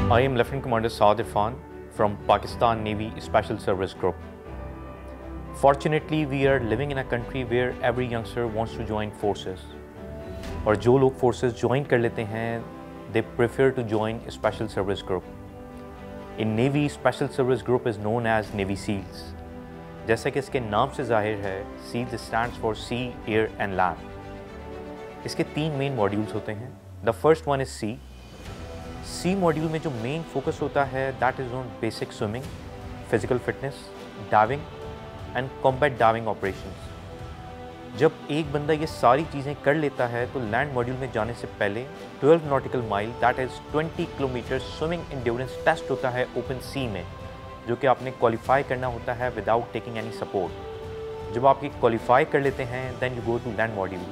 I am Lieutenant Commander Saad Irfan from Pakistan Navy Special Service Group. Fortunately, we are living in a country where every youngster wants to join forces. और जो लोग forces join कर लेते हैं, they prefer to join a Special Service Group. In Navy, Special Service Group is known as Navy SEALs. जैसा कि इसके नाम से जाहिर है, SEALs stands for Sea, Air and Land. इसके 3 मेन मॉड्यूल्स होते हैं. The first one is Sea. Sea module में जो मेन फोकस होता है that is on basic swimming, physical fitness, diving and combat diving operations. जब एक बंदा ये सारी चीज़ें कर लेता है तो लैंड मॉड्यूल में जाने से पहले 12 nautical mile that is 20 kilometre swimming endurance test होता है ओपन सी में, जो कि आपने क्वालिफाई करना होता है विदाउट टेकिंग एनी सपोर्ट. जब आप ये क्वालिफाई कर लेते हैं then you go to land module.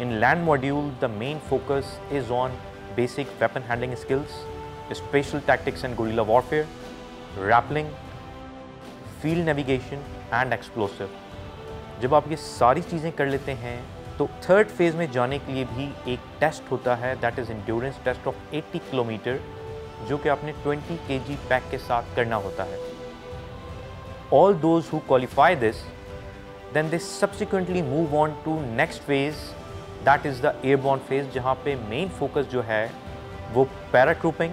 In land module the main focus is on basic weapon handling skills, spatial tactics and guerrilla warfare, rappelling, field navigation and explosive. जब आप ये सारी चीज़ें कर लेते हैं तो थर्ड फेज़ में जाने के लिए भी एक टेस्ट होता है that is endurance test of 80 kilometre, जो कि आपने 20 kg पैक के साथ करना होता है. All those who qualify this, then they subsequently move on to next phase, that is the airborne phase, जहाँ पे मेन फोकस जो है वो paratrooping,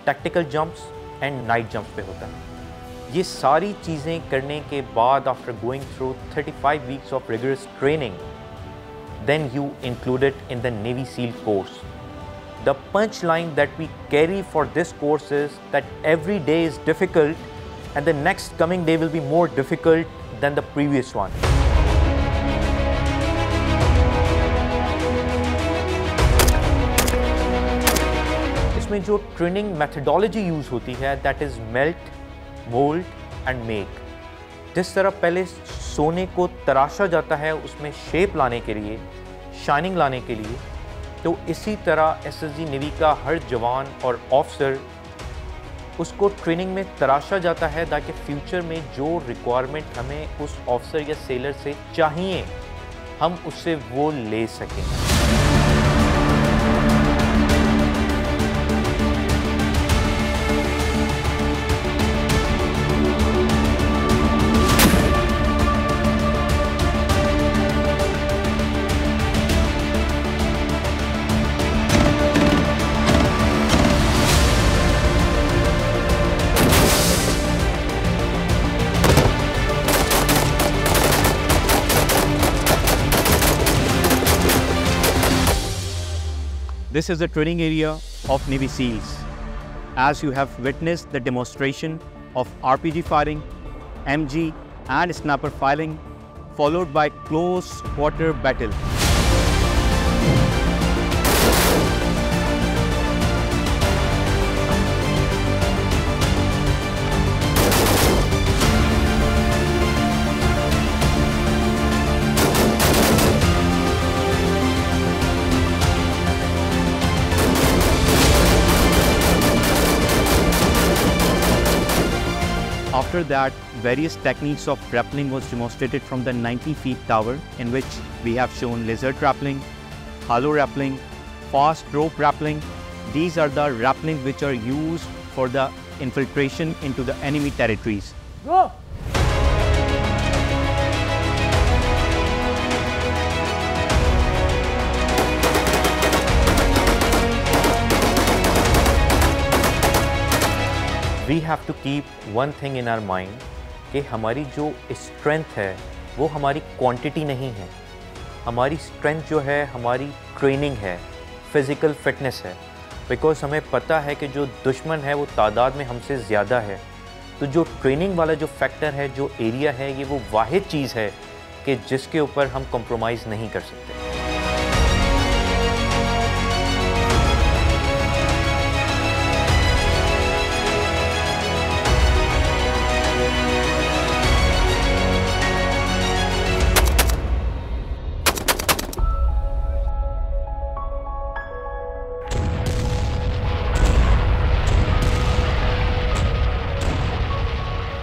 tactical jumps and night jumps पे होता है. ये सारी चीज़ें करने के बाद after going through 35 weeks of rigorous training, then you included in the Navy SEAL course. The punch line that we carry for this course is that every day is difficult and the next coming day will be more difficult than the previous one. में जो training methodology use होती है that is melt, mould and make. जिस तरह पहले सोने को तराशा जाता है उसमें शेप लाने के लिए, शाइनिंग लाने के लिए, तो इसी तरह एसएसजी नेवी का हर जवान और ऑफिसर उसको ट्रेनिंग में तराशा जाता है ताकि फ्यूचर में जो रिक्वायरमेंट हमें उस ऑफिसर या सेलर से चाहिए हम उससे वो ले सकें. This is the training area of Navy SEALs. As you have witnessed the demonstration of RPG firing, MG and sniper firing, followed by close quarter battle. After that, various techniques of rappelling was demonstrated from the 90 feet tower, in which we have shown lizard rappelling, hollow rappelling, fast rope rappelling. These are the rappelling which are used for the infiltration into the enemy territories. Go! We have to keep one thing in our mind कि हमारी जो strength है वो हमारी quantity नहीं है. हमारी strength जो है हमारी ट्रेनिंग है, फिज़िकल फिटनेस है. बिकॉज हमें पता है कि जो दुश्मन है वो तादाद में हमसे ज़्यादा है. तो जो ट्रेनिंग वाला जो फैक्टर है, जो एरिया है, ये वो वाहिद चीज़ है कि जिसके ऊपर हम कॉम्प्रोमाइज़ नहीं कर सकते.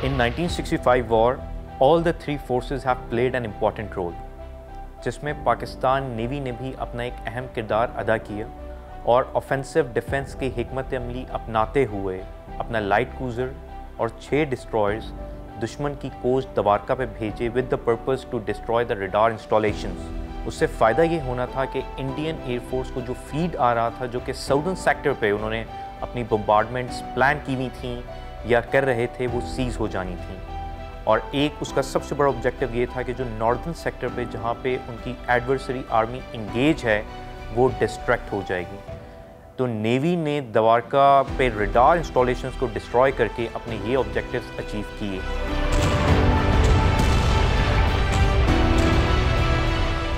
In 1965 war, all the three forces have played an important role, जिसमें पाकिस्तान नेवी ने भी अपना एक अहम किरदार अदा किया और ऑफेंसिव डिफेंस की हिकमत अमली अपनाते हुए अपना लाइट क्रूज़र और 6 डिस्ट्रॉयर्स दुश्मन की कोस्ट दवारका पे भेजे with the purpose to destroy the radar installations. उससे फ़ायदा ये होना था कि इंडियन एयरफोर्स को जो फीड आ रहा था, जो कि साउदर्न सेक्टर पे उन्होंने अपनी बम्बार्डमेंट्स प्लान की हुई थी या कर रहे थे, वो सीज़ हो जानी थी। और एक उसका सबसे बड़ा ऑब्जेक्टिव ये था कि जो नॉर्दर्न सेक्टर पे जहाँ पे उनकी एडवर्सरी आर्मी इंगेज है वो डिस्ट्रैक्ट हो जाएगी। तो नेवी ने दवारका पे रडार इंस्टॉलेशंस को डिस्ट्रॉय करके अपने ये ऑब्जेक्टिव्स अचीव किए।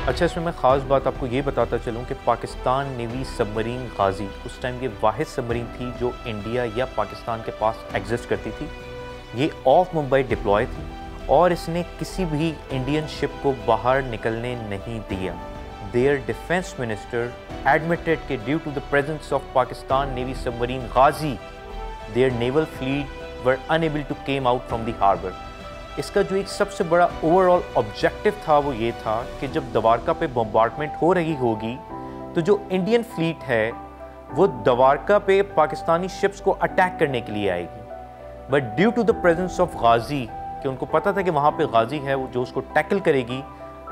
अच्छा, इसमें मैं ख़ास बात आपको ये बताता चलूँ कि पाकिस्तान नेवी सबमरीन गाजी उस टाइम ये वाहिद सबमरीन थी जो इंडिया या पाकिस्तान के पास एग्जिस्ट करती थी। ये ऑफ मुंबई डिप्लॉय थी और इसने किसी भी इंडियन शिप को बाहर निकलने नहीं दिया। Their defense minister admitted that due to the presence of Pakistan Navy submarine Ghazi, their naval fleet were unable to came out from the harbor. इसका जो एक सबसे बड़ा ओवरऑल ऑब्जेक्टिव था वो ये था कि जब दवारका पे बम्बार्डमेंट हो रही होगी तो जो इंडियन फ्लीट है वो दवारका पे पाकिस्तानी शिप्स को अटैक करने के लिए आएगी। But due to the presence of Ghazi, कि उनको पता था कि वहाँ पे गाजी है वो जो उसको टैकल करेगी,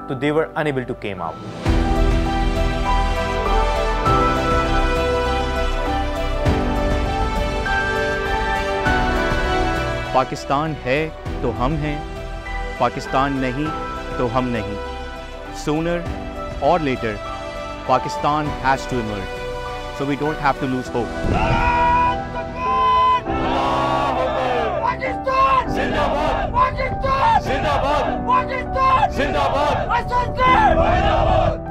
तो they were unable to came out. Pakistan है तो हम हैं, पाकिस्तान नहीं तो हम नहीं। Sooner or later, Pakistan has to emerge, so we don't have to lose hope. Pakistan! Zindabad! Pakistan! Zindabad! Pakistan! Zindabad! Zindabad!